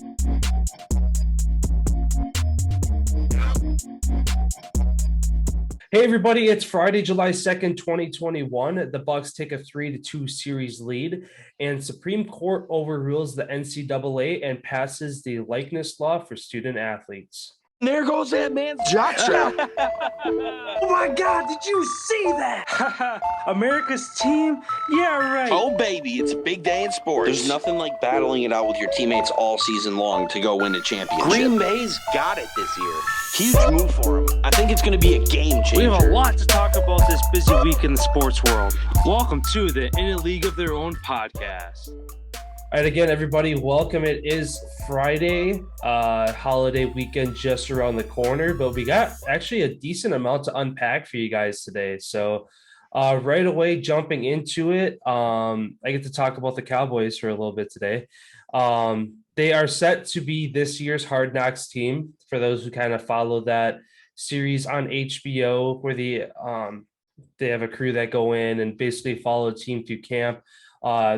Hey everybody, it's Friday, July 2nd, 2021. The Bucks take a 3-2 series lead, and Supreme Court overrules the NCAA and passes the likeness law for student athletes. There goes that man's jockstrap. Oh my God, did you see that? America's team? Yeah, right. Oh, baby, it's a big day in sports. There's nothing like battling it out with your teammates all season long to go win a championship. Green Bay's got it this year. Huge move for them. I think it's going to be a game changer. We have a lot to talk about this busy week in the sports world. Welcome to the In a League of Their Own podcast. All right, again, everybody, welcome. It is Friday, holiday weekend just around the corner, but we got actually a decent amount to unpack for you guys today. So right away, jumping into it, I get to talk about the Cowboys for a little bit today. They are set to be this year's Hard Knocks team, for those who kind of follow that series on HBO, where they have a crew that go in and basically follow a team through camp.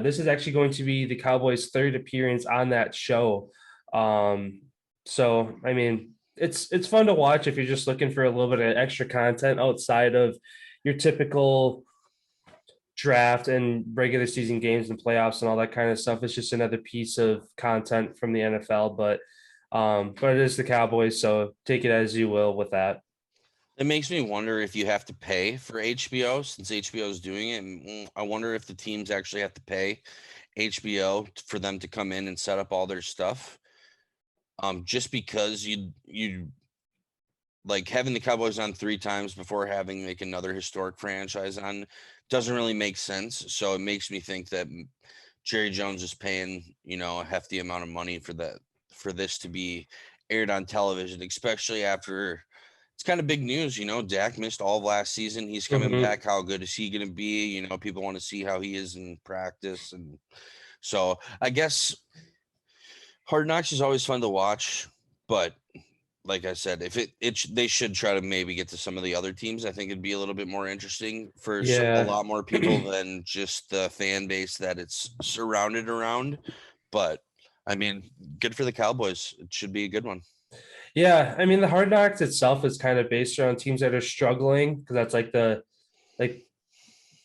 This is actually going to be the Cowboys' third appearance on that show. So, I mean, it's fun to watch if you're just looking for a little bit of extra content outside of your typical draft and regular season games and playoffs and all that kind of stuff. It's just another piece of content from the NFL, but it is the Cowboys, so take it as you will with that. It makes me wonder if you have to pay for HBO, since HBO is doing it. And I wonder if the teams actually have to pay HBO for them to come in and set up all their stuff. Just because you like having the Cowboys on 3 times before having like another historic franchise on doesn't really make sense. So it makes me think that Jerry Jones is paying, a hefty amount of money for this to be aired on television, especially after it's kind of big news. Dak missed all of last season. He's coming back. How good is he going to be? People want to see how he is in practice. And so I guess Hard Knocks is always fun to watch, but like I said, if they should try to maybe get to some of the other teams. I think it'd be a little bit more interesting for a lot more people than just the fan base that it's surrounded around. But I mean, good for the Cowboys. It should be a good one. Yeah, I mean, the Hard Knocks itself is kind of based around teams that are struggling, because that's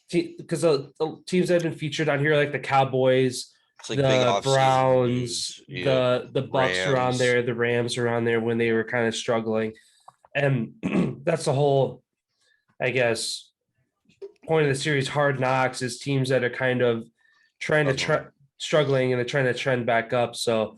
because the teams that have been featured on here, like the Cowboys, like the Browns, the Bucks Rams. are on there, the Rams are on there when they were kind of struggling, and that's the whole, I guess, point of the series. Hard Knocks is teams that are kind of struggling and they're trying to trend back up. So,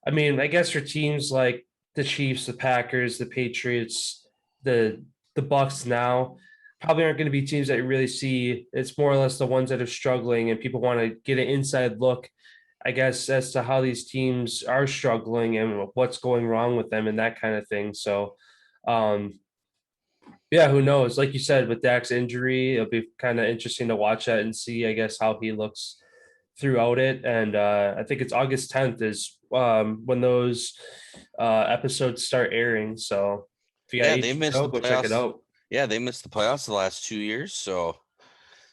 I mean, I guess for teams like the Chiefs, the Packers, the Patriots, the Bucks now probably aren't going to be teams that you really see. It's more or less the ones that are struggling, and people want to get an inside look, I guess, as to how these teams are struggling and what's going wrong with them and that kind of thing. So, yeah, who knows? Like you said, with Dak's injury, it'll be kind of interesting to watch that and see, I guess, how he looks throughout it. And I think it's August 10th is when those episodes start airing. So if you got they missed the go playoffs. check it out. Yeah, they missed the playoffs the last 2 years, so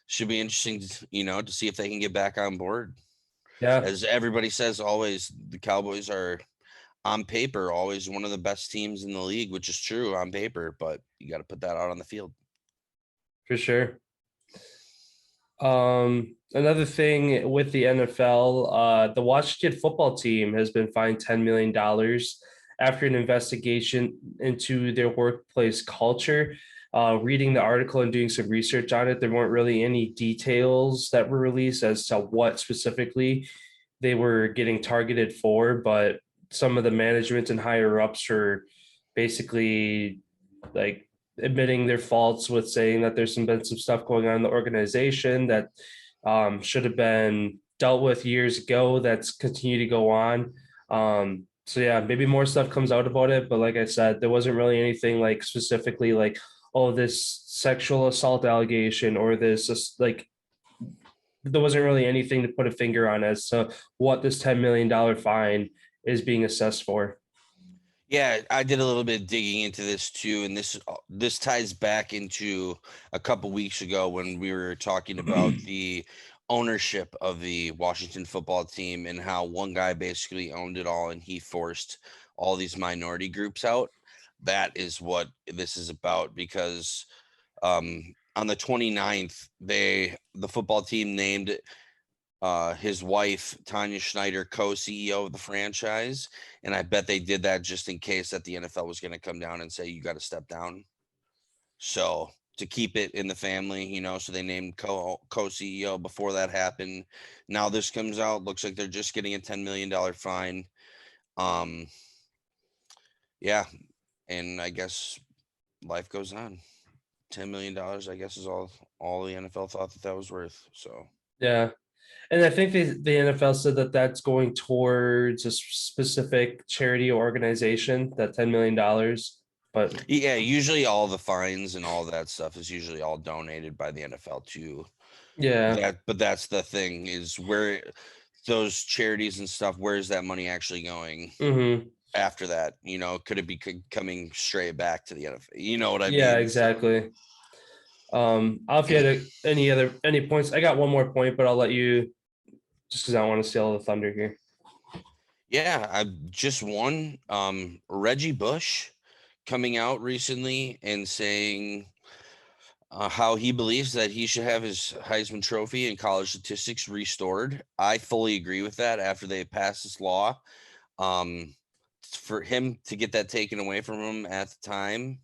should be interesting to see if they can get back on board. Yeah, as everybody says, always the Cowboys are on paper always one of the best teams in the league, which is true on paper, but you got to put that out on the field for sure. Another thing with the NFL, the Washington football team has been fined $10 million after an investigation into their workplace culture. Reading the article and doing some research on it, there weren't really any details that were released as to what specifically they were getting targeted for, but some of the management and higher ups are basically like admitting their faults with saying that there's been some stuff going on in the organization that should have been dealt with years ago that's continued to go on. So yeah, maybe more stuff comes out about it, but like I said, there wasn't really anything like specifically like, oh, this sexual assault allegation or this like, there wasn't really anything to put a finger on as to what this $10 million fine is being assessed for. Yeah, I did a little bit of digging into this too, and this ties back into a couple weeks ago when we were talking about the ownership of the Washington football team and how one guy basically owned it all and he forced all these minority groups out. That is what this is about, because on the 29th, the football team named his wife, Tanya Schneider, co-CEO of the franchise. And I bet they did that just in case that the NFL was going to come down and say, you got to step down. So to keep it in the family, you know, so they named co-CEO before that happened. Now this comes out, looks like they're just getting a $10 million fine. Yeah. And I guess life goes on. $10 million, I guess, is all the NFL thought that was worth. So Yeah. And I think the NFL said that that's going towards a specific charity or organization, that $10 million. But yeah, usually all the fines and all that stuff is usually all donated by the NFL to yeah. that. But that's the thing, is where those charities and stuff, where is that money actually going Mm-hmm. after that? You know, could it be coming straight back to the NFL? You know what I Yeah, mean? So, exactly. I'll if you had any points. I got one more point, but I'll let you just because I don't want to steal the thunder here. yeah, I just won. Reggie Bush coming out recently and saying how he believes that he should have his Heisman Trophy and college statistics restored. I fully agree with that after they passed this law. For him to get that taken away from him at the time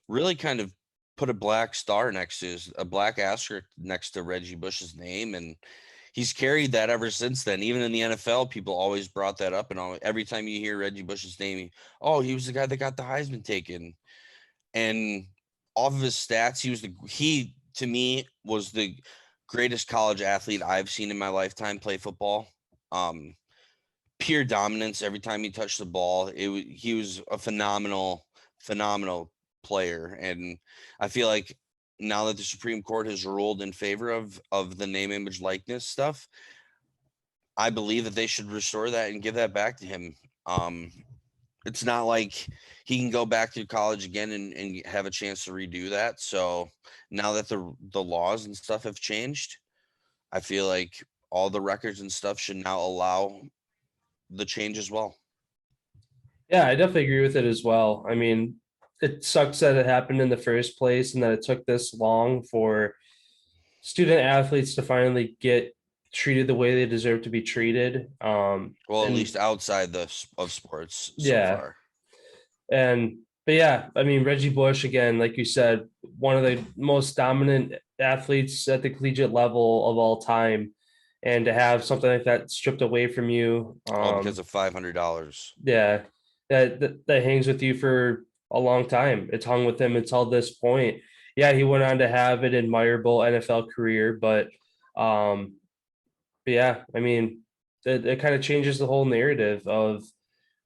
really kind of put a black star next to a black asterisk next to Reggie Bush's name. And he's carried that ever since then. Even in the NFL, people always brought that up. And every time you hear Reggie Bush's name, he was the guy that got the Heisman taken. And off of his stats, he to me was the greatest college athlete I've seen in my lifetime play football. Pure dominance every time he touched the ball. He was a phenomenal player, and I feel like now that the Supreme Court has ruled in favor of the name, image, likeness stuff, I believe that they should restore that and give that back to him. It's not like he can go back to college again and have a chance to redo that. So now that the laws and stuff have changed, I feel like all the records and stuff should now allow the change as well. Yeah, I definitely agree with it as well. I mean, it sucks that it happened in the first place and that it took this long for student athletes to finally get treated the way they deserve to be treated. Well, at And least outside of sports so yeah, far. but yeah, I mean, Reggie Bush, again, like you said, one of the most dominant athletes at the collegiate level of all time. And to have something like that stripped away from you, All because of $500. yeah, that hangs with you for a long time. It's hung with him until this point. Yeah, he went on to have an admirable NFL career, but yeah, I mean, it kind of changes the whole narrative of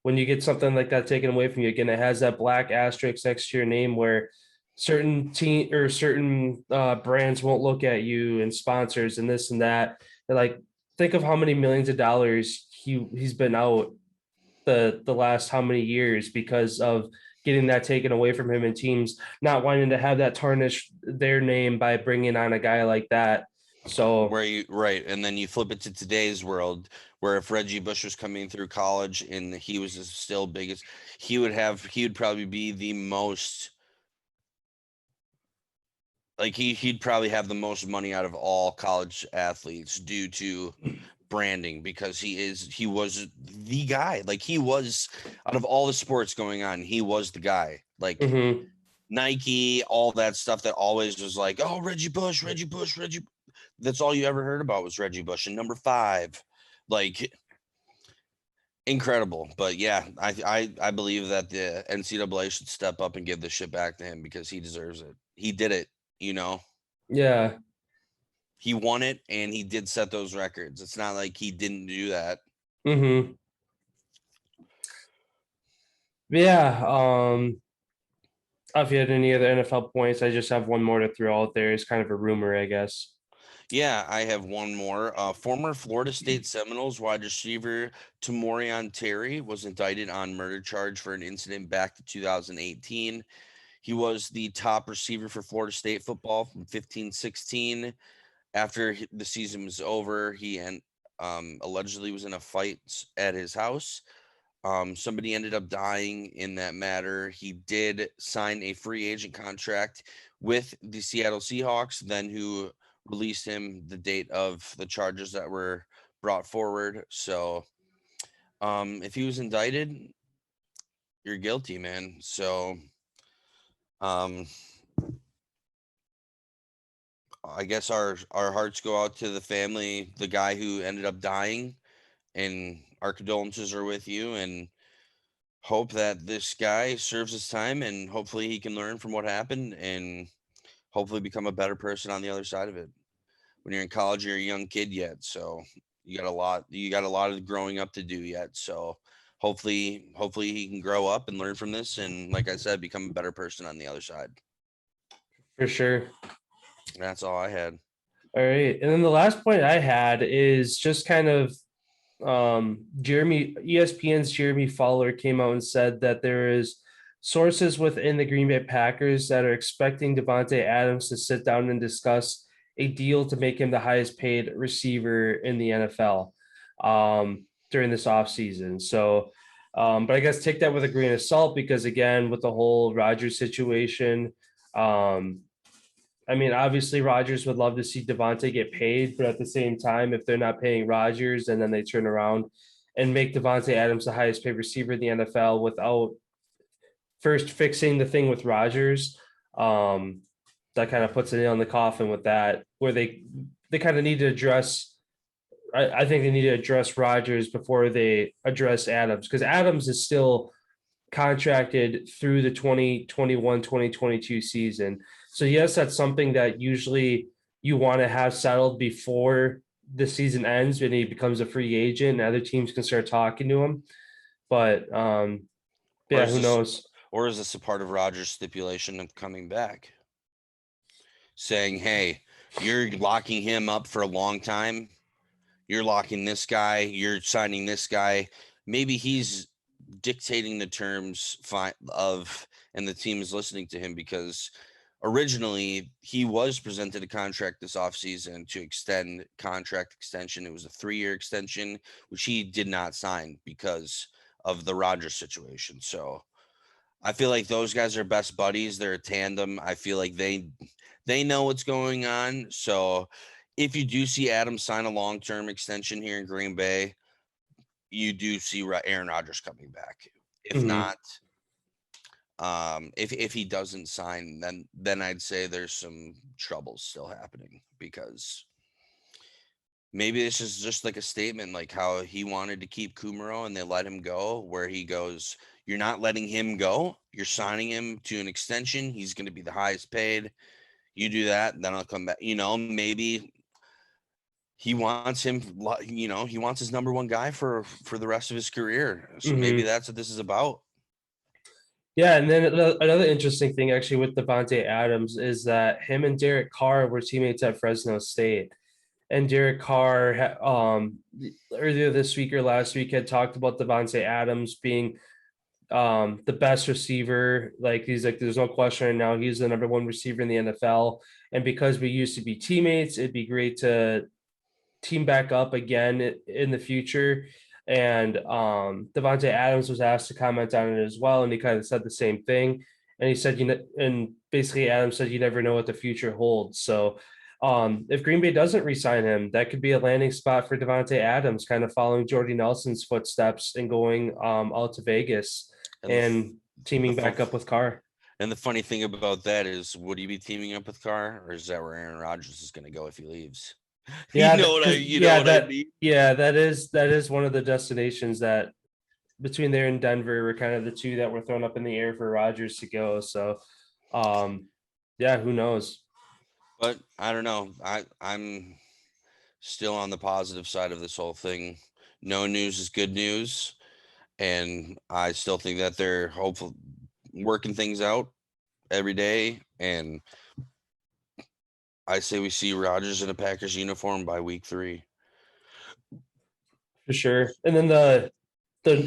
when you get something like that taken away from you. Again, it has that black asterisk next to your name where certain team or certain brands won't look at you and sponsors and this and that. They're like, think of how many millions of dollars he's been out the last how many years because of getting that taken away from him, and teams not wanting to have that tarnish their name by bringing on a guy like that. So Right, and then you flip it to today's world, where if Reggie Bush was coming through college and he was still biggest, he would probably be the most, like he'd probably have the most money out of all college athletes due to branding, because he was the guy. Like he was, out of all the sports going on, he was the guy. Like mhm. Nike, all that stuff that always was like, oh, Reggie Bush. That's all you ever heard about was Reggie Bush and number 5. Like incredible. But yeah, I believe that the NCAA should step up and give the shit back to him because he deserves it. He did it, you know. Yeah. He won it and he did set those records. It's not like he didn't do that. Mhm. Yeah. If you had any other NFL points, I just have one more to throw out there. It's kind of a rumor, I guess. Yeah, I have one more. Former Florida State Seminoles wide receiver Tamorian Terry was indicted on murder charge for an incident back to 2018. He was the top receiver for Florida State football from 15-16. after the season was over, he allegedly was in a fight at his house. Somebody ended up dying in that matter. He did sign a free agent contract with the Seattle Seahawks, then who released him the date of the charges that were brought forward. So if he was indicted, you're guilty, man. So um, I guess our hearts go out to the family, the guy who ended up dying, and our condolences are with you, and hope that this guy serves his time, and hopefully he can learn from what happened and hopefully become a better person on the other side of it. When you're in college, you're a young kid yet, so you got a lot of growing up to do yet. So hopefully he can grow up and learn from this, and like I said, become a better person on the other side. For sure. That's all I had. All right. And then the last point I had is just kind of ESPN's Jeremy Fowler came out and said that there is sources within the Green Bay Packers that are expecting Davante Adams to sit down and discuss a deal to make him the highest paid receiver in the NFL during this offseason. So, but I guess take that with a grain of salt because, again, with the whole Rodgers situation, I mean, obviously Rodgers would love to see Davante get paid, but at the same time, if they're not paying Rodgers and then they turn around and make Davante Adams the highest paid receiver in the NFL without first fixing the thing with Rodgers, that kind of puts a nail in the coffin with that, where they kind of need to address. I think they need to address Rodgers before they address Adams because Adams is still contracted through the 2021-2022 season. So yes, that's something that usually you want to have settled before the season ends when he becomes a free agent and other teams can start talking to him. But yeah, who knows? Or is this a part of Rodgers' stipulation of coming back? Saying, hey, you're locking him up for a long time. You're locking this guy. You're signing this guy. Maybe he's dictating the terms of, and the team is listening to him because originally he was presented a contract this offseason to extend contract extension. It was a 3-year extension, which he did not sign because of the Rodgers situation. So I feel like those guys are best buddies. They're a tandem. I feel like they know what's going on. So if you do see Adams sign a long-term extension here in Green Bay, you do see Aaron Rodgers coming back. If not, if he doesn't sign, then I'd say there's some trouble still happening because maybe this is just like a statement, like how he wanted to keep Kumaro and they let him go, where he goes, you're not letting him go. You're signing him to an extension. He's going to be the highest paid. You do that, then I'll come back. Maybe he wants him, he wants his number one guy for the rest of his career. So maybe that's what this is about. Yeah, and then another interesting thing actually with Davante Adams is that him and Derek Carr were teammates at Fresno State. And Derek Carr, earlier this week or last week, had talked about Davante Adams being the best receiver. Like he's like, there's no question right now, he's the number one receiver in the NFL. And because we used to be teammates, it'd be great to team back up again in the future. And Davante Adams was asked to comment on it as well, and he kind of said the same thing. And he said, and basically Adams said, you never know what the future holds. So if Green Bay doesn't re-sign him, that could be a landing spot for Davante Adams, kind of following Jordy Nelson's footsteps and going out to Vegas and teaming back up with Carr. And the funny thing about that is, would he be teaming up with Carr, or is that where Aaron Rodgers is going to go if he leaves? Yeah, you know what I mean? Yeah, that is one of the destinations that between there and Denver were kind of the two that were thrown up in the air for Rodgers to go. So, yeah, who knows? But I don't know. I'm still on the positive side of this whole thing. No news is good news, and I still think that they're hopeful working things out every day. And I say we see Rodgers in a Packers uniform by week 3. For sure. And then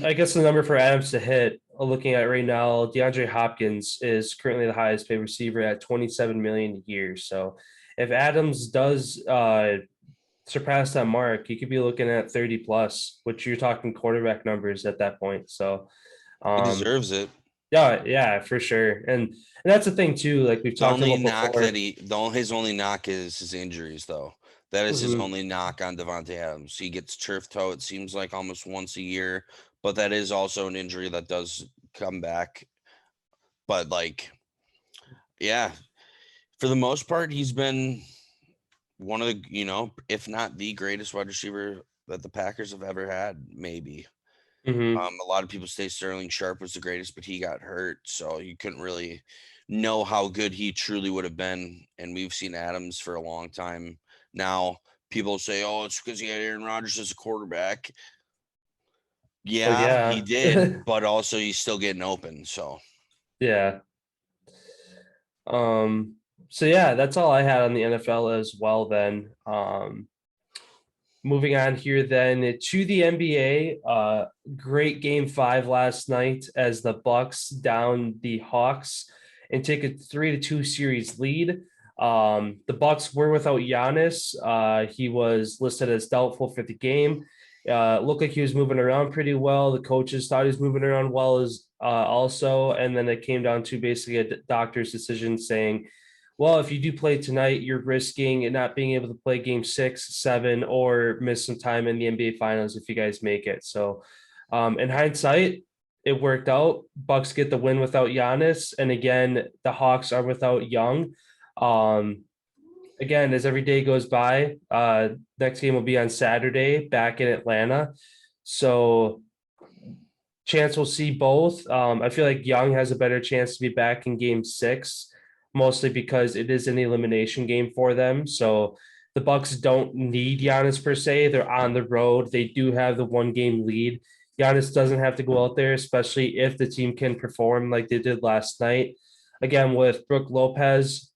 I guess the number for Adams to hit, looking at right now, DeAndre Hopkins is currently the highest paid receiver at $27 million a year. So if Adams does surpass that mark, you could be looking at 30 plus, which you're talking quarterback numbers at that point. So He um deserves it. yeah, for sure. And that's the thing too, like we've The talked only about knock before. that his only knock is his injuries, though. That is his Mhm. only knock on Devontae Adams. He gets turf toe, it seems like almost once a year, but that is also an injury that does come back. But like, yeah, for the most part, he's been one of the, if not the greatest wide receiver that the Packers have ever had, maybe. Mhm. A lot of people say Sterling Sharp was the greatest, but he got hurt, so you couldn't really know how good he truly would have been. And we've seen Adams for a long time now. People say, "Oh, it's because he had Aaron Rodgers as a quarterback." Well, Yeah, he yeah. did, but also he's still getting open. So Yeah. Um, so yeah, that's all I had on the NFL as well then. Moving on here then to the NBA. Great game 5 last night as the Bucks down the Hawks and take a 3-2 series lead. The Bucks were without Giannis. He was listed as doubtful for the game. Looked like he was moving around pretty well. The coaches thought he was moving around well as also, and then it came down to basically a doctor's decision saying, well, if you do play tonight, you're risking it not being able to play game 6, 7, or miss some time in the NBA finals if you guys make it. So in hindsight, it worked out. Bucks get the win without Giannis. And again, the Hawks are without Young. Um, again, as every day goes by, next game will be on Saturday back in Atlanta. So chance we'll see both. I feel like Young has a better chance to be back in game 6, mostly because it is an elimination game for them. So the Bucks don't need Giannis per se. They're on the road. They do have the 1 game lead. Giannis doesn't have to go out there, especially if the team can perform like they did last night. Again, with Brooke Lopez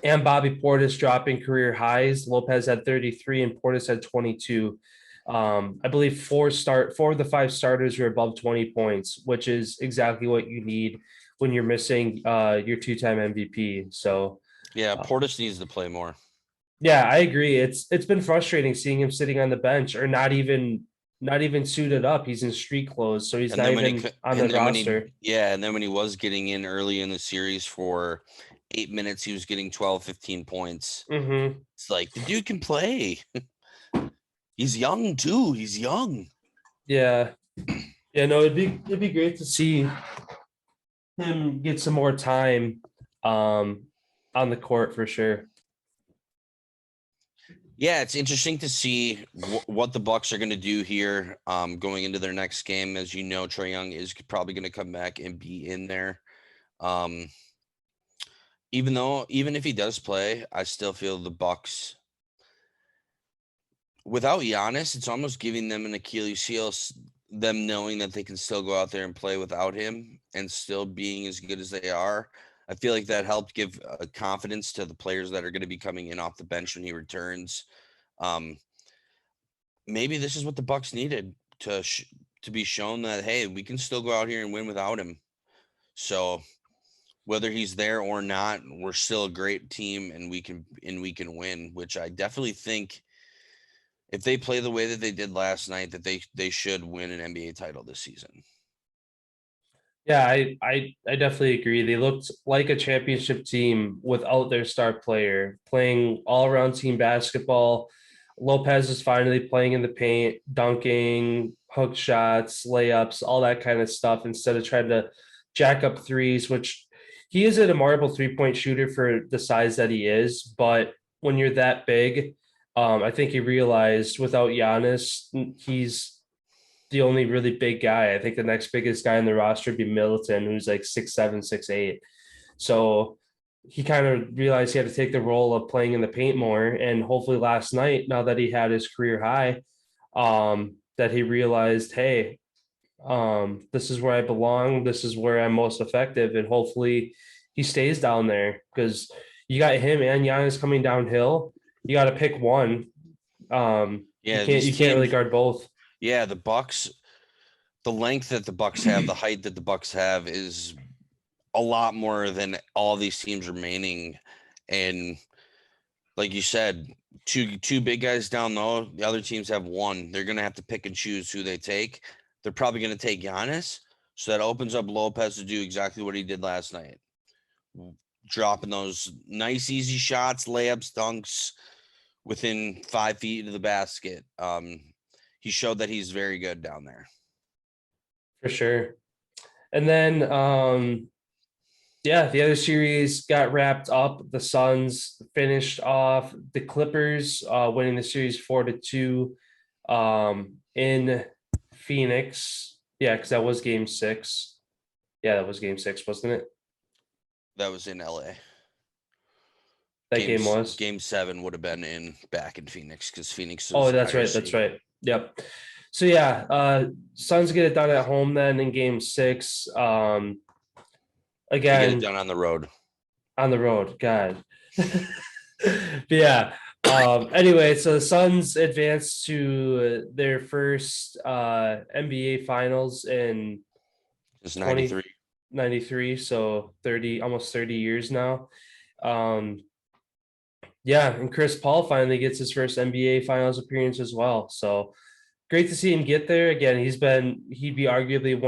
and Bobby Portis dropping career highs. Lopez had 33 and Portis had 22. I believe 4 of the 5 starters are above 20 points, which is exactly what you need when you're missing your 2-time MVP. So yeah, uh, Portis needs to play more. yeah, I agree. It's been frustrating seeing him sitting on the bench or not even suited up. He's in street clothes, so he's And not then even on the roster. and then when he was getting in early in the series for 8 minutes, he was getting 12, 15 points. Mm-hmm. It's like the dude can play. He's young too. He's young. Yeah, yeah. No, it'd be great to see him get some more time on the court for sure. Yeah, it's interesting to see what the Bucks are going to do here going into their next game. As you know, Trae Young is probably going to come back and be in there. Even if he does play, I still feel the Bucks without Giannis, it's almost giving them an Achilles heel. Them knowing that they can still go out there and play without him and still being as good as they are. I feel like that helped give confidence to the players that are going to be coming in off the bench when he returns. Maybe this is what the Bucks needed to be shown that, hey, we can still go out here and win without him. So whether he's there or not, we're still a great team and we can win, which I definitely think if they play the way that they did last night, that they should win an NBA title this season. Yeah, I definitely agree. They looked like a championship team without their star player, playing all around team basketball. Lopez is finally playing in the paint, dunking, hook shots, layups, all that kind of stuff instead of trying to jack up threes, which he is a marble 3-point shooter for the size that he is. But when you're that big, I think he realized without Giannis, he's the only really big guy. I think the next biggest guy in the roster would be Middleton, who's like 6'7", 6'8". So he kind of realized he had to take the role of playing in the paint more. And hopefully last night, now that he had his career high, that he realized, hey, this is where I belong. This is where I'm most effective. And hopefully he stays down there because you got him and Giannis coming downhill. You got to pick one. Yeah, You can't really guard both. Yeah, the Bucks, the length that the Bucks have, the height that the Bucks have is a lot more than all these teams remaining. And like you said, two big guys down low. The other teams have one. They're gonna have to pick and choose who they take. They're probably gonna take Giannis, so that opens up Lopez to do exactly what he did last night, dropping those nice easy shots, layups, dunks within 5 feet of the basket. He showed that he's very good down there. For sure. And then yeah, the other series got wrapped up. The Suns finished off the Clippers, winning the series 4-2 in Phoenix. Yeah, because that was game 6. Yeah, that was game 6, wasn't it? That was in LA. That game was. Game 7 would have been back in Phoenix because Phoenix. Oh, that's right. That's right. Yep. So yeah, Suns get it done at home then in game 6. Again, get it done on the road. On the road, God. But yeah. Anyway, so the Suns advanced to their first NBA finals in It's 93. 93, so 30, almost 30 years now. Yeah, and Chris Paul finally gets his first NBA finals appearance as well. So great to see him get there. Again, he'd be arguably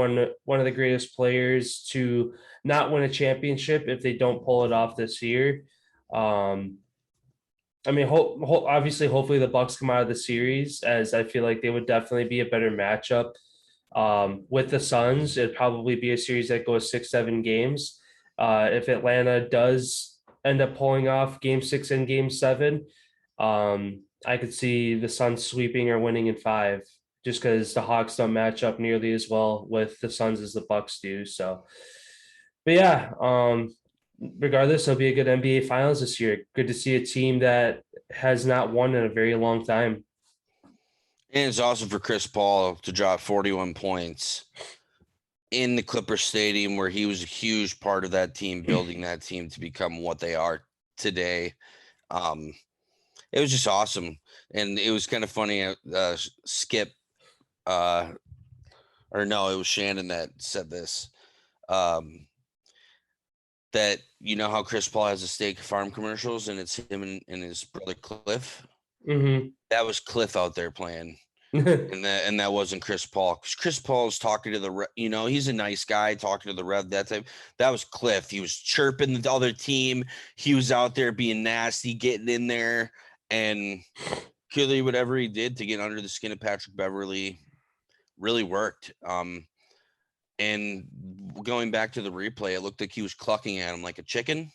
one of the greatest players to not win a championship if they don't pull it off this year. I mean, obviously, hopefully the Bucks come out of the series, as I feel like they would definitely be a better matchup with the Suns. It'd probably be a series that goes 6-7 games. If Atlanta does end up pulling off game 6 and game 7, I could see the Suns sweeping or winning in 5, just because the Hawks don't match up nearly as well with the Suns as the Bucks do. So, but yeah, regardless, it'll be a good NBA Finals this year. Good to see a team that has not won in a very long time. And it's awesome for Chris Paul to drop 41 points in the Clippers Stadium, where he was a huge part of that team, building that team to become what they are today. It was just awesome. And it was kind of funny. Skip, or no, it was Shannon that said this. That you know how Chris Paul has a steak farm commercials, and it's him and his brother Cliff. Mm-hmm. That was Cliff out there playing, and that wasn't Chris Paul. Because Chris Paul's talking to the, he's a nice guy talking to the ref. That was Cliff. He was chirping the other team. He was out there being nasty, getting in there, and clearly whatever he did to get under the skin of Patrick Beverley really worked. And going back to the replay, it looked like he was clucking at him like a chicken,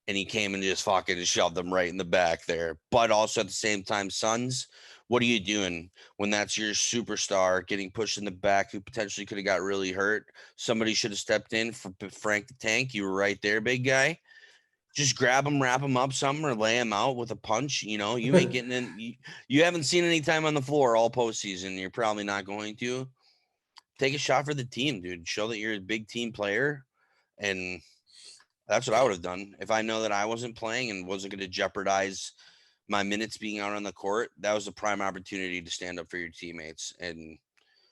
and he came and just fucking shoved them right in the back there. But also at the same time, Suns, what are you doing when that's your superstar getting pushed in the back who potentially could have got really hurt? Somebody should have stepped in for Frank the Tank. You were right there, big guy. Just grab him, wrap him up something, or lay him out with a punch. You ain't getting in. You haven't seen any time on the floor all postseason. You're probably not going to. Take a shot for the team, dude. Show that you're a big team player. And that's what I would have done. If I know that I wasn't playing and wasn't going to jeopardize my minutes being out on the court, that was a prime opportunity to stand up for your teammates and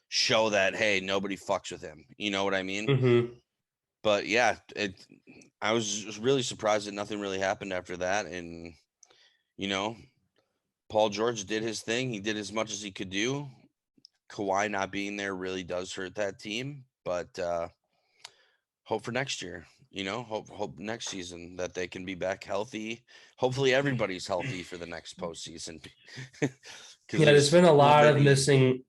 show that, hey, nobody fucks with him. You know what I mean? Mm-hmm. But yeah, I was really surprised that nothing really happened after that. And, Paul George did his thing. He did as much as he could do. Kawhi not being there really does hurt that team, but hope for next year, hope next season that they can be back healthy. Hopefully everybody's healthy for the next postseason. Yeah, there's been a lot of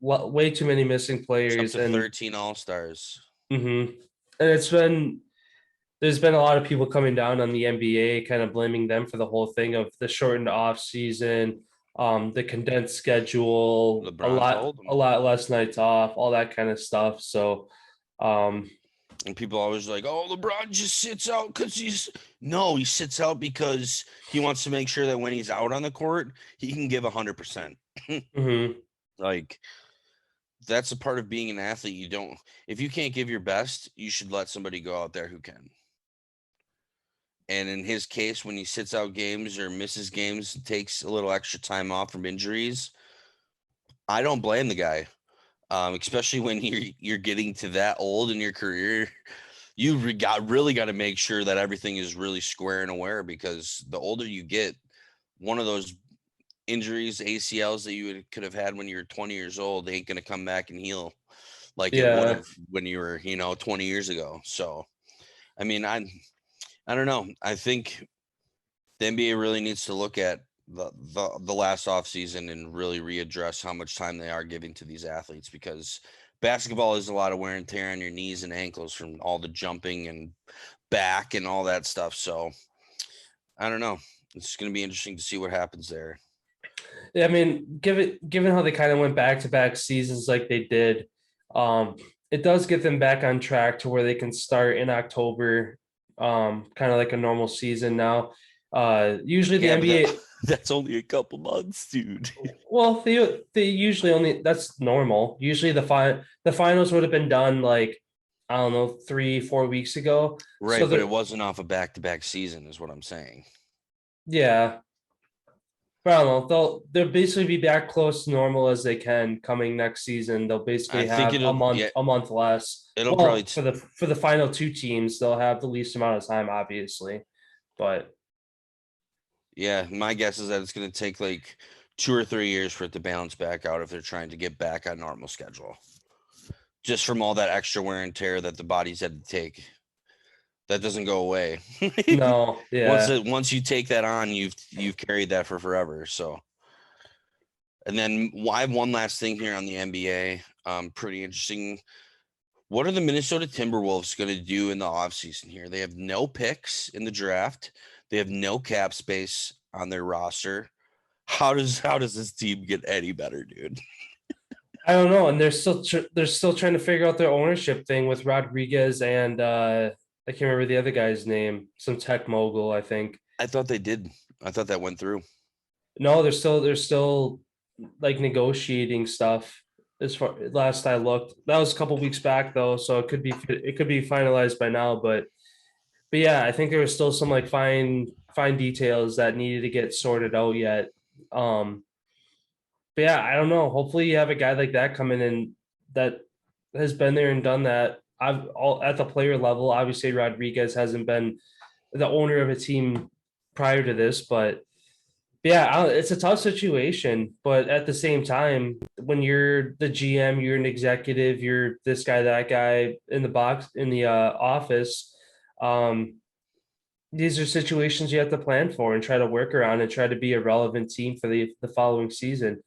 way too many missing players. Up to 13 All-Stars. Mm-hmm. And there's been a lot of people coming down on the NBA, kind of blaming them for the whole thing of the shortened off season, the condensed schedule, a lot less nights off, all that kind of stuff. So, and people always like, oh, LeBron just sits out because he sits out because he wants to make sure that when he's out on the court, he can give 100%. Mm-hmm. Like, that's a part of being an athlete. If you can't give your best, you should let somebody go out there who can. And in his case, when he sits out games or misses games, takes a little extra time off from injuries, I don't blame the guy. Especially when you're getting to that old in your career, you really got to make sure that everything is really square and aware, because the older you get, one of those injuries, ACLs that you could have had when you were 20 years old, ain't going to come back and heal like it would Yeah. have when you were, 20 years ago. So, I mean, I don't know. I think the NBA really needs to look at the last offseason and really readdress how much time they are giving to these athletes, because basketball is a lot of wear and tear on your knees and ankles from all the jumping and back and all that stuff. So I don't know. It's going to be interesting to see what happens there. Yeah, I mean, given how they kind of went back-to-back seasons like they did, it does get them back on track to where they can start in October, kind of like a normal season now. Usually the Yeah, but NBA, that's only a couple months, dude. well, they usually only that's normal. Usually the finals would have been done like I don't know 3-4 weeks ago. Right, So but the it wasn't off a back-to-back season is what I'm saying. yeah, but I don't know. They'll basically be back close to normal as they can coming next season. They'll I basically think have it'll a month less. it'll probably Well, for the final two teams, they'll have the least amount of time, obviously. But yeah, my guess is that it's going to take like 2 or 3 years for it to balance back out if they're trying to get back on normal schedule. Just from all that extra wear and tear that the body's had to take. That doesn't go away. no, yeah. Once you take that on, you've carried that for forever. So, and then I have one last thing here on the NBA. Pretty interesting. What are the Minnesota Timberwolves going to do in the offseason here? They have no picks in the draft. They have no cap space on their roster. How does this team get any better, dude? I don't know, and they're still trying to figure out their ownership thing with Rodriguez and I can't remember the other guy's name, some tech mogul, I think. I thought they did. I thought that went through. No, they're still like negotiating stuff. As far last I looked, that was a couple weeks back though, so it could be finalized by now. But yeah, I think there was still some like fine details that needed to get sorted out yet. Um, but yeah, I don't know. Hopefully, you have a guy like that coming in that has been there and done that. I've all at the player level. Obviously, Rodriguez hasn't been the owner of a team prior to this, but yeah, it's a tough situation. But at the same time, when you're the GM, you're an executive, you're this guy, that guy in the box in the office. Um, these are situations you have to plan for and try to work around and try to be a relevant team for the following season.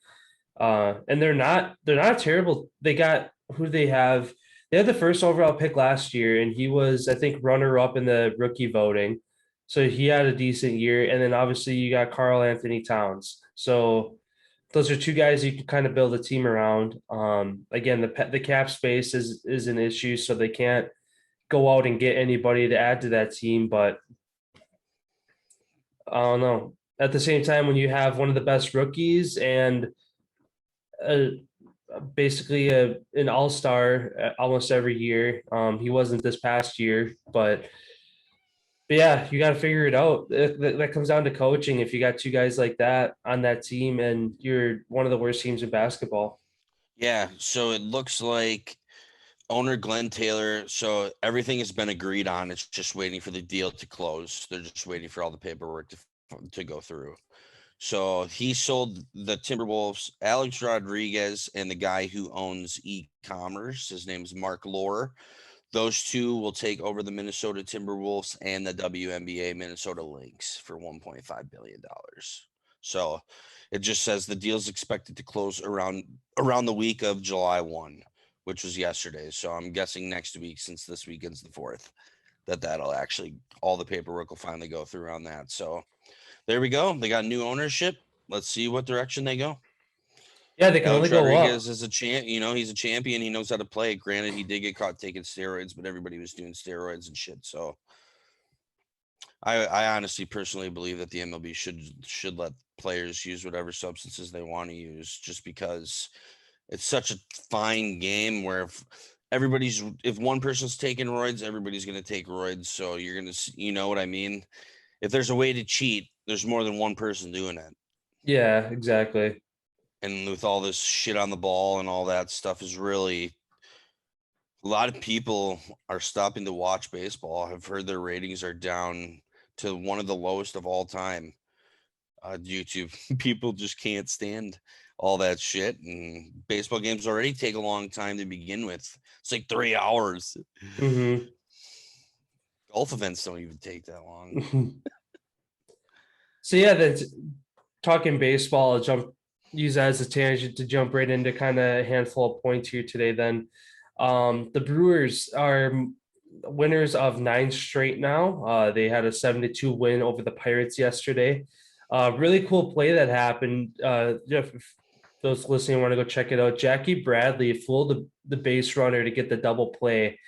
And they're not terrible. They got who they have. They had the first overall pick last year, and he was, I think, runner up in the rookie voting. So he had a decent year. And then obviously you got Carl Anthony Towns. So those are two guys you can kind of build a team around. Again, the cap space is an issue, so they can't go out and get anybody to add to that team. But I don't know. At the same time, when you have one of the best rookies and a, basically an all-star almost every year. He wasn't this past year, but yeah, you got to figure it out. That comes down to coaching. If you got two guys like that on that team and you're one of the worst teams in basketball. Yeah, so it looks like owner Glenn Taylor. So everything has been agreed on. It's just waiting for the deal to close. They're just waiting for all the paperwork to go through. So he sold the Timberwolves, Alex Rodriguez, and the guy who owns e-commerce. His name's Mark Lohr. Those two will take over the Minnesota Timberwolves and the WNBA Minnesota Lynx for $1.5 billion. So it just says the deal is expected to close around the week of July 1, which was yesterday. So I'm guessing next week, since this weekend's the 4th, that'll actually, all the paperwork will finally go through on that. So there we go. They got new ownership. Let's see what direction they go. Yeah, they can only Alex go up. Rodriguez is a champ. He's a champion. He knows how to play. Granted, he did get caught taking steroids, but everybody was doing steroids and shit. So I honestly personally believe that the MLB should let players use whatever substances they want to use, just because it's such a fine game where if one person's taking roids, everybody's going to take roids. So you're going to, you know what I mean? If there's a way to cheat, there's more than one person doing it. Yeah, exactly. And with all this shit on the ball and all that stuff, is really, a lot of people are stopping to watch baseball. I've heard their ratings are down to one of the lowest of all time. YouTube. People just can't stand all that shit. And baseball games already take a long time to begin with. It's like 3 hours. Mm-hmm. Golf events don't even take that long. So yeah, that's talking baseball. Use that as a tangent to jump right into kind of a handful of points here today. Then, the Brewers are winners of 9 straight now. They had a 7-2 win over the Pirates yesterday. Really cool play that happened. If those listening want to go check it out, Jackie Bradley fooled the base runner to get the double play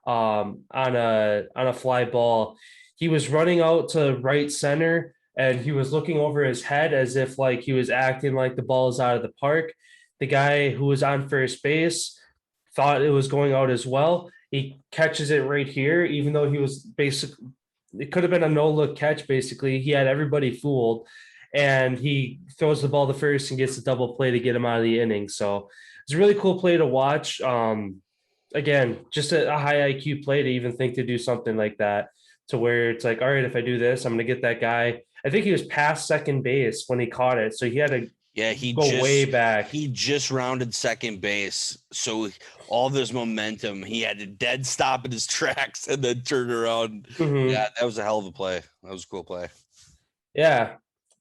on a fly ball. He was running out to right center and he was looking over his head as if like he was acting like the ball is out of the park. The guy who was on first base thought it was going out as well. He catches it right here, even though he was basically, it could have been a no look catch. Basically, he had everybody fooled, and he throws the ball to first and gets a double play to get him out of the inning. So it's a really cool play to watch. Again, just a high IQ play to even think to do something like that, to where it's like, all right, if I do this, I'm going to get that guy. I think he was past second base when he caught it, so he had to go way back. He just rounded second base, so all this momentum, he had to dead stop in his tracks and then turn around. Mm-hmm. Yeah, that was a hell of a play. That was a cool play. Yeah.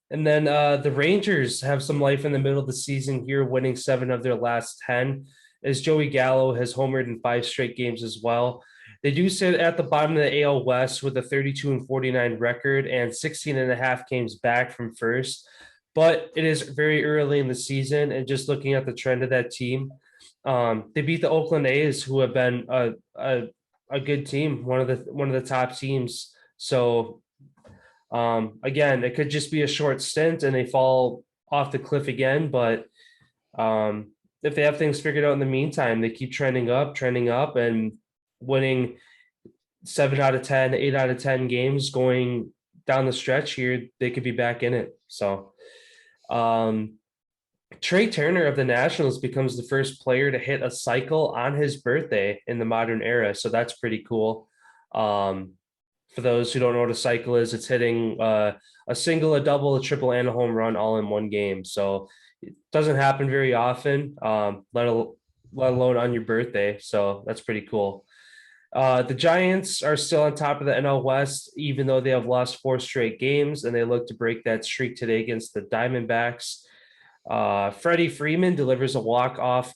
And then the Rangers have some life in the middle of the season here, winning 7 of their last 10, as Joey Gallo has homered in 5 straight games as well. They do sit at the bottom of the AL West with a 32-49 record and 16 and a half games back from first. But it is very early in the season, and just looking at the trend of that team, they beat the Oakland A's, who have been a good team, one of the top teams. So again, it could just be a short stint and they fall off the cliff again. But if they have things figured out in the meantime, they keep trending up and winning 7 out of 10, 8 out of 10 games going down the stretch here, they could be back in it. So Trey Turner of the Nationals becomes the first player to hit a cycle on his birthday in the modern era. So that's pretty cool. For those who don't know what a cycle is, it's hitting a single, a double, a triple, and a home run all in one game. So it doesn't happen very often, let alone on your birthday. So that's pretty cool. The Giants are still on top of the NL West, even though they have lost 4 straight games, and they look to break that streak today against the Diamondbacks. Freddie Freeman delivers a walk-off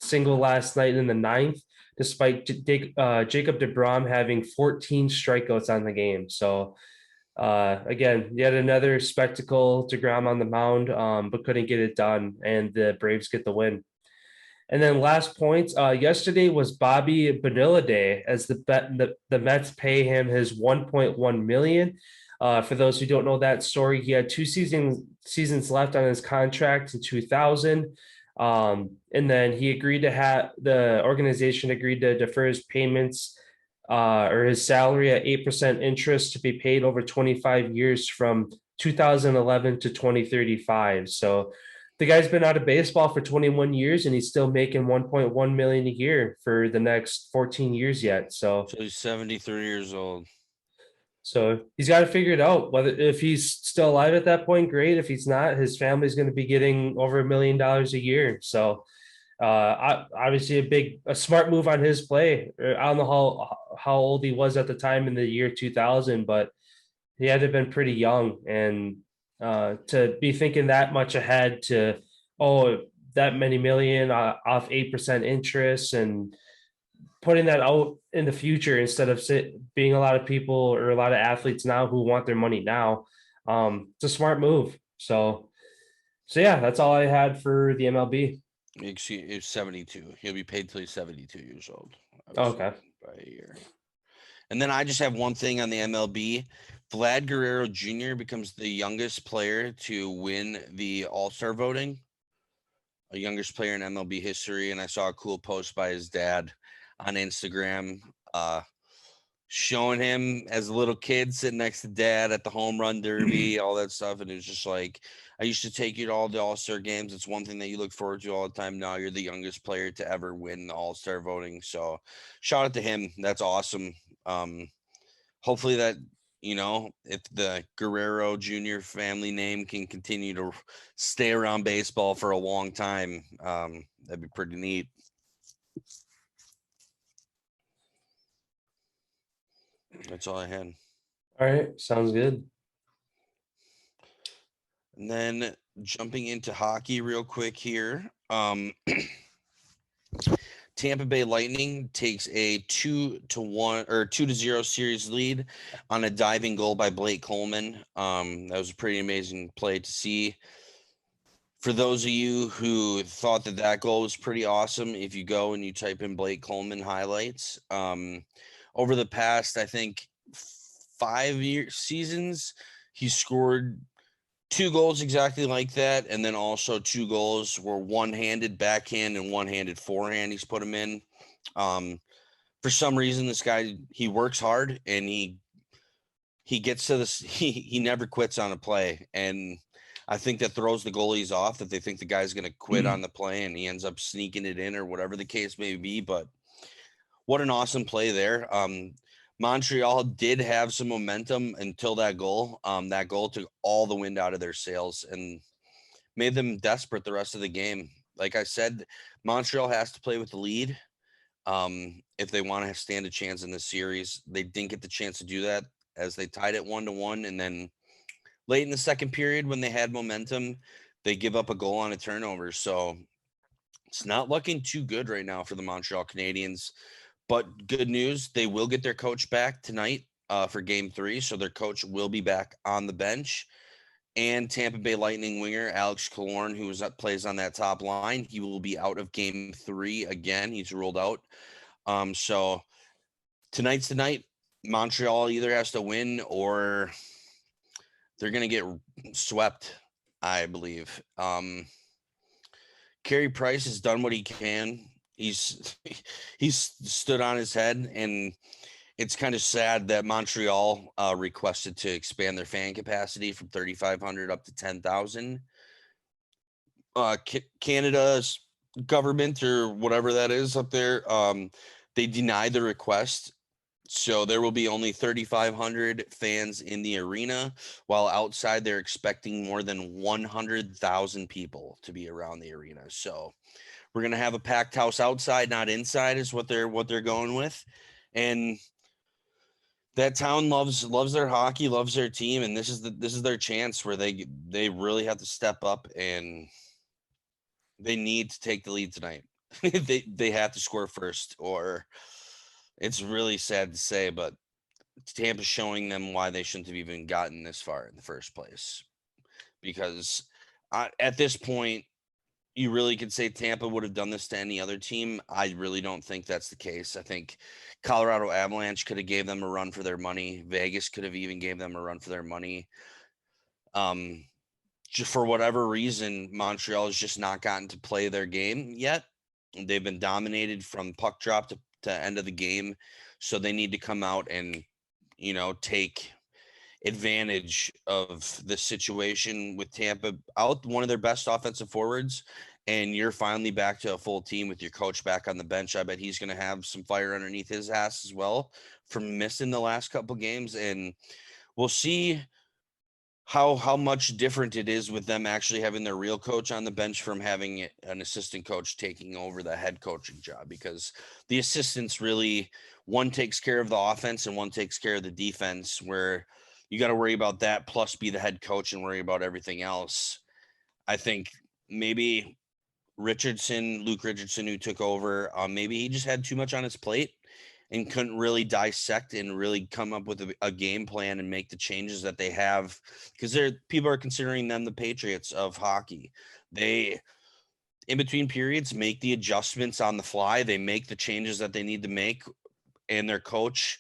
single last night in the 9th, despite Jacob deGrom having 14 strikeouts on the game. So again, yet another spectacle. deGrom on the mound, but couldn't get it done, and the Braves get the win. And then last point, yesterday was Bobby Bonilla Day, as the Mets pay him his $1.1 million. For those who don't know that story, he had 2 seasons left on his contract in 2000. And then he agreed to have the organization agreed to defer his payments or his salary at 8% interest to be paid over 25 years from 2011 to 2035. So the guy's been out of baseball for 21 years and he's still making 1.1 million a year for the next 14 years yet. So he's 73 years old. So he's got to figure it out. Whether if he's still alive at that point, great. If he's not, his family's going to be getting over $1 million a year. So obviously a smart move on his play. I don't know how old he was at the time in the year 2000, but he had to have been pretty young. And to be thinking that much ahead to, that many million off 8% interest and putting that out in the future instead of being a lot of people or a lot of athletes now who want their money now. It's a smart move. So yeah, that's all I had for the MLB. He's 72. He'll be paid till he's 72 years old. Okay. By a year. And then I just have one thing on the MLB. Vlad Guerrero Jr. becomes the youngest player to win the All-Star voting, a youngest player in MLB history. And I saw a cool post by his dad on Instagram, showing him as a little kid sitting next to dad at the home run derby, all that stuff. And it was just like, I used to take you to all the All-Star games. It's one thing that you look forward to all the time. Now you're the youngest player to ever win the All-Star voting. So shout out to him. That's awesome. Hopefully that if the Guerrero Jr. family name can continue to stay around baseball for a long time, that'd be pretty neat. That's all I had. All right, sounds good. And then jumping into hockey real quick here. Tampa Bay Lightning takes a 2-1 or 2-0 series lead on a diving goal by Blake Coleman. That was a pretty amazing play to see. For those of you who thought that goal was pretty awesome, if you go and you type in Blake Coleman highlights, over the past, I think 5 seasons, he scored 2 goals exactly like that, and then also 2 goals were one-handed backhand and one-handed forehand. He's put them in. For some reason, this guy, he works hard, and he gets to this. He never quits on a play, and I think that throws the goalies off, that they think the guy's going to quit on the play, and he ends up sneaking it in or whatever the case may be. But what an awesome play there. Montreal did have some momentum until that goal. That goal took all the wind out of their sails and made them desperate the rest of the game. Like I said, Montreal has to play with the lead if they want to stand a chance in this series. They didn't get the chance to do that as they tied it 1-1. And then late in the second period, when they had momentum, they give up a goal on a turnover. So it's not looking too good right now for the Montreal Canadiens. But good news, they will get their coach back tonight for Game 3. So their coach will be back on the bench. And Tampa Bay Lightning winger Alex Killorn, who plays on that top line, he will be out of Game 3 again. He's ruled out. So tonight's the night. Montreal either has to win or they're going to get swept, I believe. Carey Price has done what he can. He's stood on his head, and it's kind of sad that Montreal requested to expand their fan capacity from 3,500 up to 10,000. Canada's government, or whatever that is up there, they denied the request. So there will be only 3,500 fans in the arena, while outside they're expecting more than 100,000 people to be around the arena. So we're going to have a packed house outside, not inside, is what they're going with. And that town loves their hockey, loves their team, and this is their chance where they really have to step up, and they need to take the lead tonight. they have to score first, or it's really sad to say, but Tampa's showing them why they shouldn't have even gotten this far in the first place. Because at this point, you really could say Tampa would have done this to any other team. I really don't think that's the case. I think Colorado Avalanche could have gave them a run for their money. Vegas could have even gave them a run for their money. Just for whatever reason, Montreal has just not gotten to play their game yet. They've been dominated from puck drop to end of the game. So they need to come out and, take advantage of the situation with Tampa out one of their best offensive forwards, and you're finally back to a full team with your coach back on the bench. I bet he's going to have some fire underneath his ass as well from missing the last couple games, and we'll see how much different it is with them actually having their real coach on the bench from having an assistant coach taking over the head coaching job, because the assistants really, one takes care of the offense and one takes care of the defense, where you got to worry about that plus be the head coach and worry about everything else. I think maybe Luke Richardson, who took over, maybe he just had too much on his plate and couldn't really dissect and really come up with a game plan and make the changes that they have, because people are considering them the Patriots of hockey. They, in between periods, make the adjustments on the fly. They make the changes that they need to make, and their coach,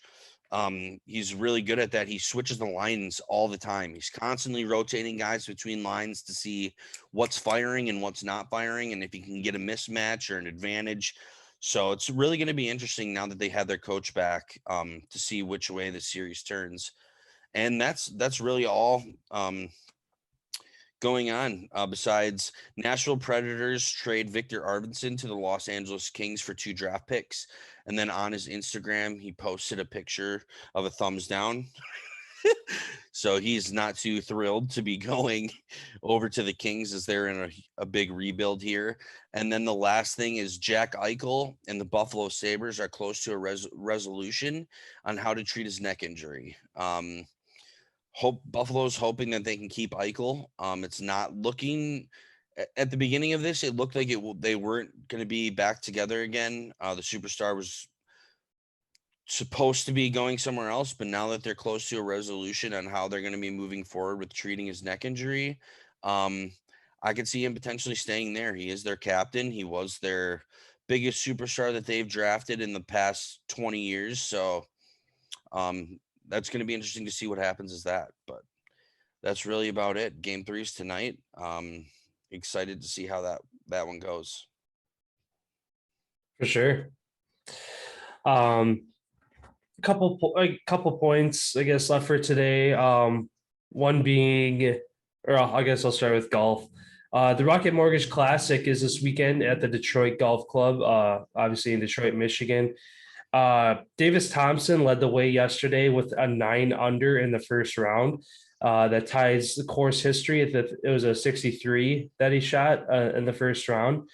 he's really good at that. He switches the lines all the time. He's constantly rotating guys between lines to see what's firing and what's not firing, and if he can get a mismatch or an advantage. So it's really going to be interesting now that they have their coach back, to see which way the series turns. And that's really all going on. Besides, Nashville Predators trade Victor Arvidsson to the Los Angeles Kings for 2 draft picks. And then on his Instagram, he posted a picture of a thumbs down. So he's not too thrilled to be going over to the Kings as they're in a big rebuild here. And then the last thing is Jack Eichel and the Buffalo Sabres are close to a resolution on how to treat his neck injury. Buffalo's hoping that they can keep Eichel. It's not looking at the beginning of this. It looked like they weren't going to be back together again. The superstar was supposed to be going somewhere else, but now that they're close to a resolution on how they're going to be moving forward with treating his neck injury, I could see him potentially staying there. He is their captain. He was their biggest superstar that they've drafted in the past 20 years. So that's going to be interesting to see what happens as that. But that's really about it. Game 3 is tonight. Excited to see how that one goes. For sure. A couple points, I guess, left for today. One being, or I guess I'll start with golf. The Rocket Mortgage Classic is this weekend at the Detroit Golf Club, obviously in Detroit, Michigan. Davis Thompson led the way yesterday with a 9 under in the first round. That ties the course history. It was a 63 that he shot in the first round.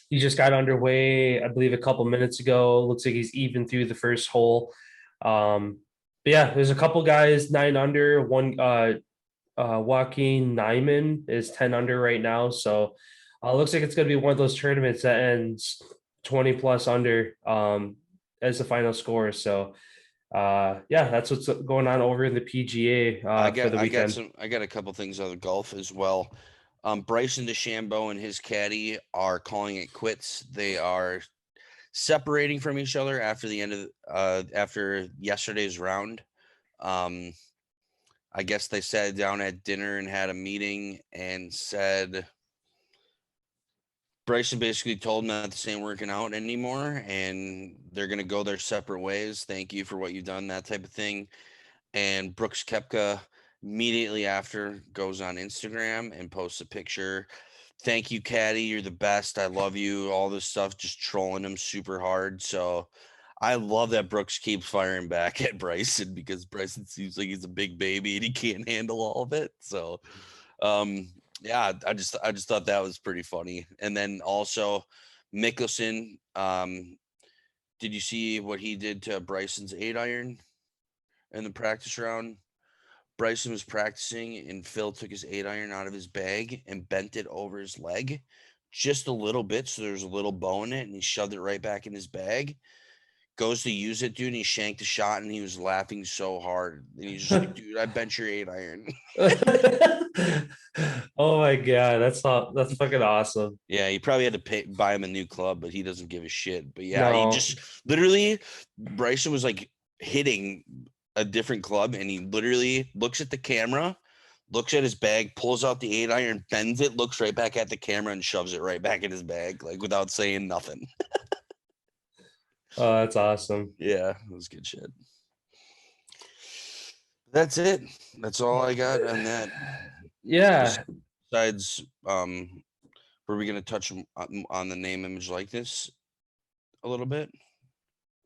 He just got underway, I believe, a couple minutes ago. Looks like he's even through the first hole. But yeah, there's a couple guys 9 under. One Joaquin Nyman is 10 under right now. So looks like it's going to be one of those tournaments that ends 20 plus under as the final score. So yeah, that's what's going on over in the PGA for the weekend. I got a couple things on the golf as well. Bryson DeChambeau and his caddy are calling it quits. They are separating from each other after the end of after yesterday's round. I guess they sat down at dinner and had a meeting and said Bryson basically told him that this ain't working out anymore and they're going to go their separate ways. Thank you for what you've done, that type of thing. And Brooks Koepka immediately after goes on Instagram and posts a picture. Thank you, Caddy. You're the best. I love you. All this stuff, just trolling him super hard. So I love that Brooks keeps firing back at Bryson because Bryson seems like he's a big baby and he can't handle all of it. So yeah, I just thought that was pretty funny. And then also Mickelson, did you see what he did to Bryson's 8-iron in the practice round? Bryson was practicing and Phil took his 8-iron out of his bag and bent it over his leg just a little bit. So there's a little bow in it and he shoved it right back in his bag. Goes to use it, dude, and he shanked a shot and he was laughing so hard. And he's just like, dude, I bent your 8-iron. Oh my God. That's fucking awesome. Yeah, he probably had to buy him a new club, but he doesn't give a shit. But yeah, No. he just literally, Bryson was like hitting a different club and he literally looks at the camera, looks at his bag, pulls out the 8-iron, bends it, looks right back at the camera and shoves it right back in his bag, like without saying nothing. Oh, that's awesome. Yeah, it was good shit. That's it. That's all I got on that. Yeah. Besides, were we going to touch on the name, image, likeness a little bit?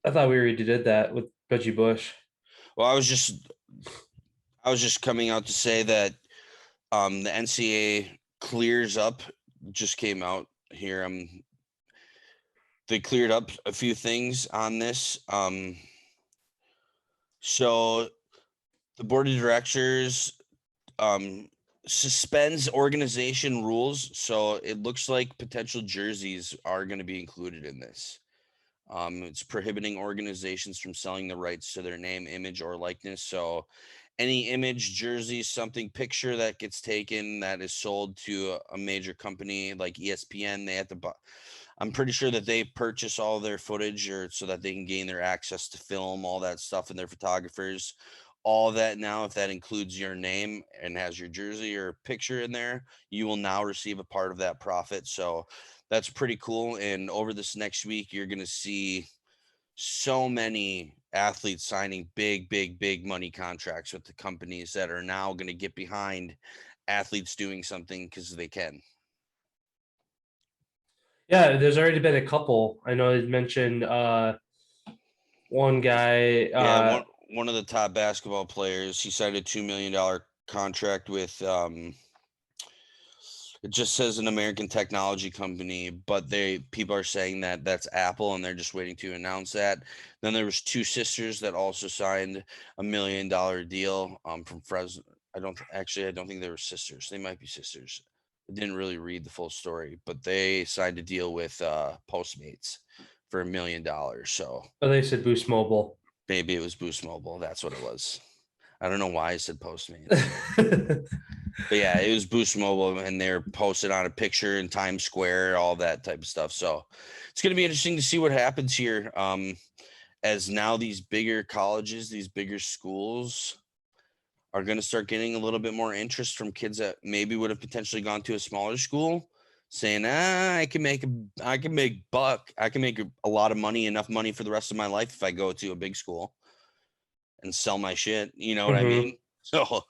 I thought we already did that with Reggie Bush. Well, I was just coming out to say that the NCAA clears up, just came out here. They cleared up a few things on this. So the board of directors suspends organization rules. So it looks like potential jerseys are going to be included in this. It's prohibiting organizations from selling the rights to their name, image, or likeness. So any image, jersey, something, picture that gets taken that is sold to a major company like ESPN, they have to buy. I'm pretty sure that they purchase all their footage or so that they can gain their access to film, all that stuff, and their photographers. All that now, if that includes your name and has your jersey or picture in there, you will now receive a part of that profit. So that's pretty cool. And over this next week, you're going to see so many athletes signing big money contracts with the companies that are now going to get behind athletes doing something because they can. Yeah, there's already been a couple. I know you mentioned one guy. one of the top basketball players. He signed a $2 million contract with it just says an American technology company, but people are saying that that's Apple, and they're just waiting to announce that. Then there was two sisters that also signed $1 million deal from Fresno. I don't think they were sisters. They might be sisters. I didn't really read the full story, but they signed a deal with Postmates for $1 million. So Oh, they said Boost Mobile. maybe it was Boost Mobile. That's what it was. I don't know why I said Postmates. But yeah, it was Boost Mobile, and they're posted on a picture in Times Square, all that type of stuff. So it's going to be interesting to see what happens here. As now these bigger colleges, these bigger schools are going to start getting a little bit more interest from kids that maybe would have potentially gone to a smaller school, saying, I can make a lot of money, enough money for the rest of my life if I go to a big school and sell my shit. You know what I mean? So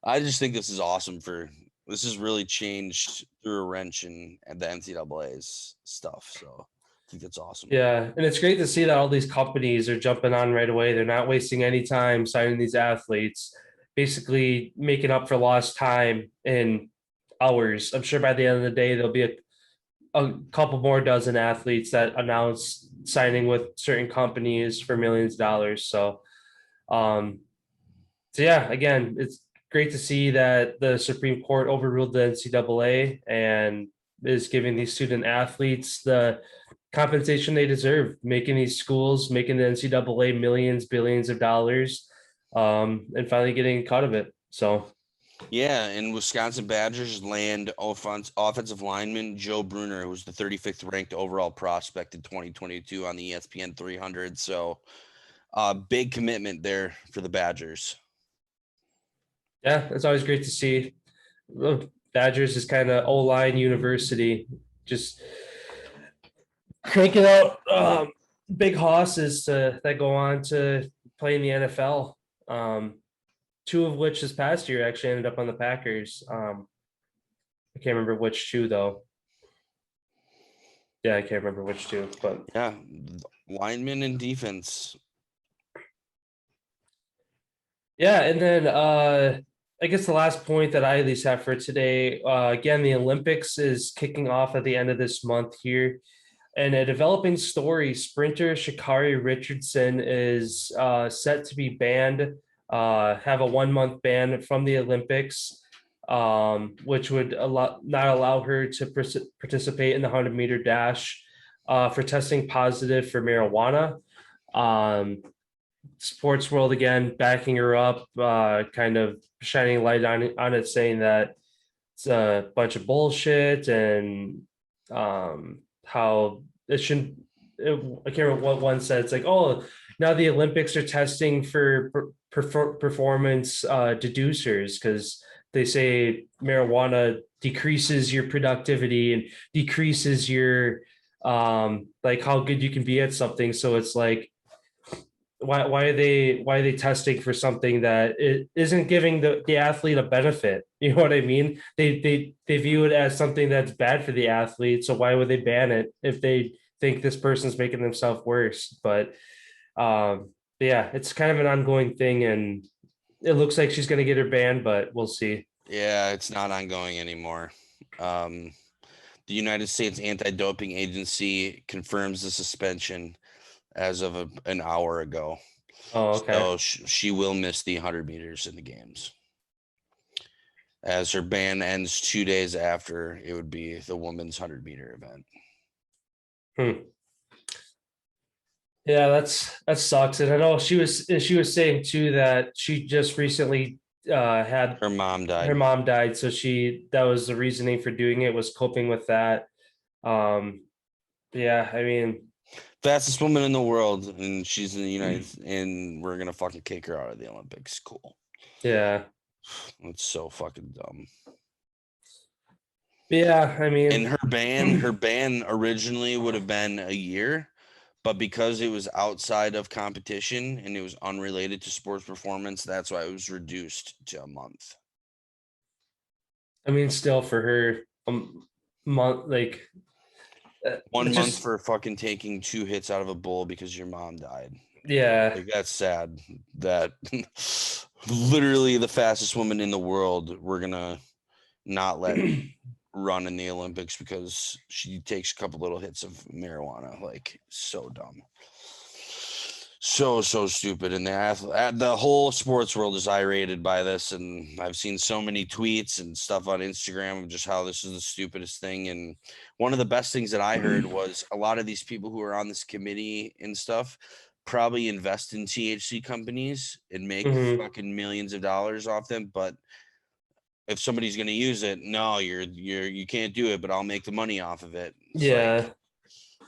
I just think this is awesome. This has really changed through a wrench in the NCAA's stuff. So I think that's awesome. Yeah, and it's great to see that all these companies are jumping on right away. They're not wasting any time signing these athletes, basically making up for lost time in hours. I'm sure by the end of the day, there'll be a couple more dozen athletes that announce signing with certain companies for millions of dollars. Um, so yeah, again, it's great to see that the Supreme Court overruled the NCAA and is giving these student athletes the compensation they deserve, making these schools, making the NCAA millions, billions of dollars, and finally getting a cut of it. So yeah, and Wisconsin Badgers land offensive lineman Joe Bruner, who was the 35th ranked overall prospect in 2022 on the ESPN 300. So big commitment there for the Badgers. yeah, it's always great to see. Badgers is kind of O-line university, just cranking out big hosses that go on to play in the NFL. Two of which this past year actually ended up on the Packers. I can't remember which two though. Yeah, I can't remember which two, but yeah, linemen and defense. Yeah, and then I guess the last point that I at least have for today, again, the Olympics is kicking off at the end of this month here. And a developing story, sprinter Sha'Carri Richardson is set to be banned, have a 1 month ban from the Olympics, which would not allow her to participate in the 100-meter dash for testing positive for marijuana. Sports World again backing her up, kind of shining light on it, saying that it's a bunch of bullshit and how it shouldn't. I can't remember what one said. It's like, oh, now the Olympics are testing for performance deducers because they say marijuana decreases your productivity and decreases your like how good you can be at something. So it's like, why are they testing for something that it isn't giving the athlete a benefit? You know what I mean? They view it as something that's bad for the athlete. So why would they ban it if they think this person's making themselves worse? But yeah, it's kind of an ongoing thing, and it looks like she's going to get her banned, but we'll see. Yeah, it's not ongoing anymore. The United States Anti-Doping Agency confirms the suspension as of an hour ago. Oh, okay. So she will miss the 100 meters in the games, as her ban ends 2 days after it would be the women's 100-meter event. Yeah, that sucks. And I know she was saying too that she just recently had her mom died. Her mom died, so that was the reasoning for doing it, was coping with that. Yeah, I mean, fastest woman in the world, and she's in the United, and we're gonna fucking kick her out of the Olympics. Cool. Yeah, it's so fucking dumb. Yeah, I mean, and her ban originally would have been a year, but because it was outside of competition and it was unrelated to sports performance, that's why it was reduced to a month. I mean, still for her, month, like 1 month for fucking taking 2 hits out of a bull because your mom died. Yeah. Like, that's sad that literally the fastest woman in the world, we're gonna not let run in the Olympics because she takes a couple little hits of marijuana. Like, so dumb. So stupid. And the whole sports world is irated by this. And I've seen so many tweets and stuff on Instagram of just how this is the stupidest thing. And one of the best things that I heard was a lot of these people who are on this committee and stuff probably invest in THC companies and make fucking millions of dollars off them. But if somebody's going to use it, no, you can't do it, but I'll make the money off of it. It's like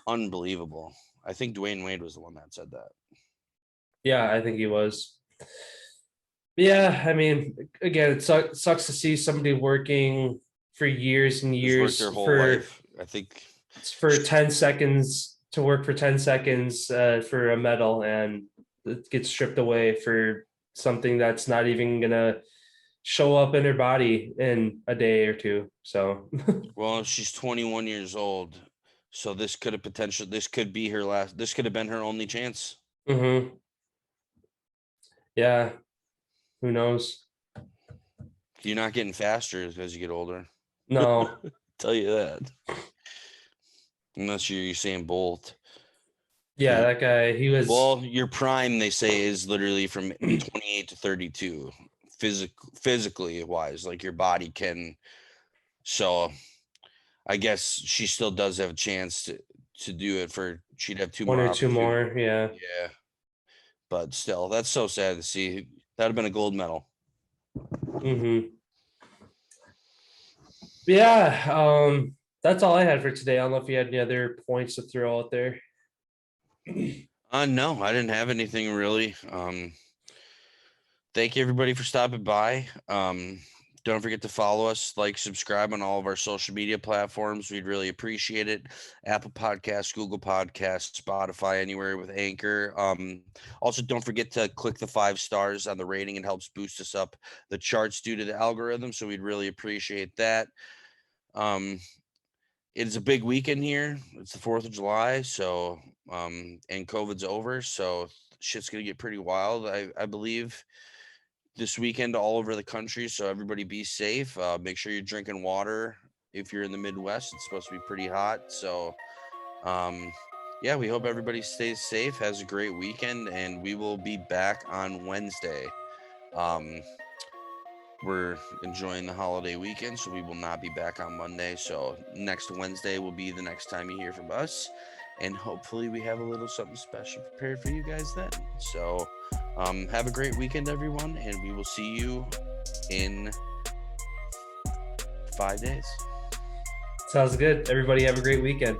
unbelievable. I think Dwayne Wade was the one that said that. Yeah, I think he was. Yeah, I mean, again, it sucks to see somebody working for years and years Their whole for life. I think 10 seconds to work for 10 seconds for a medal, and it gets stripped away for something that's not even gonna show up in her body in a day or two. So well, she's 21 years old, so this could have this could have been her only chance. Yeah, who knows? You're not getting faster as you get older. No. Tell you that. Unless you're Usain Bolt. Yeah, that guy, he was. Well, your prime, they say, is literally from 28 to 32, physically wise. Like, your body can. So, I guess she still does have a chance to do it for. She'd have one or two more. Yeah. Yeah. But still, that's so sad to see. That'd have been a gold medal. Yeah. That's all I had for today. I don't know if you had any other points to throw out there. No, I didn't have anything really. Thank you everybody for stopping by. Don't forget to follow us, like, subscribe on all of our social media platforms. We'd really appreciate it. Apple Podcasts, Google Podcasts, Spotify, anywhere with Anchor. Also, don't forget to click the 5 stars on the rating. It helps boost us up the charts due to the algorithm. So we'd really appreciate that. It's a big weekend here. It's the 4th of July. So, and COVID's over. So shit's going to get pretty wild, I believe, this weekend all over the country. So everybody be safe. Make sure you're drinking water. If you're in the Midwest, it's supposed to be pretty hot. So, yeah, we hope everybody stays safe, has a great weekend, and we will be back on Wednesday. We're enjoying the holiday weekend, so we will not be back on Monday. So next Wednesday will be the next time you hear from us. And hopefully we have a little something special prepared for you guys then. So have a great weekend, everyone, and we will see you in 5 days. Sounds good. Everybody have a great weekend.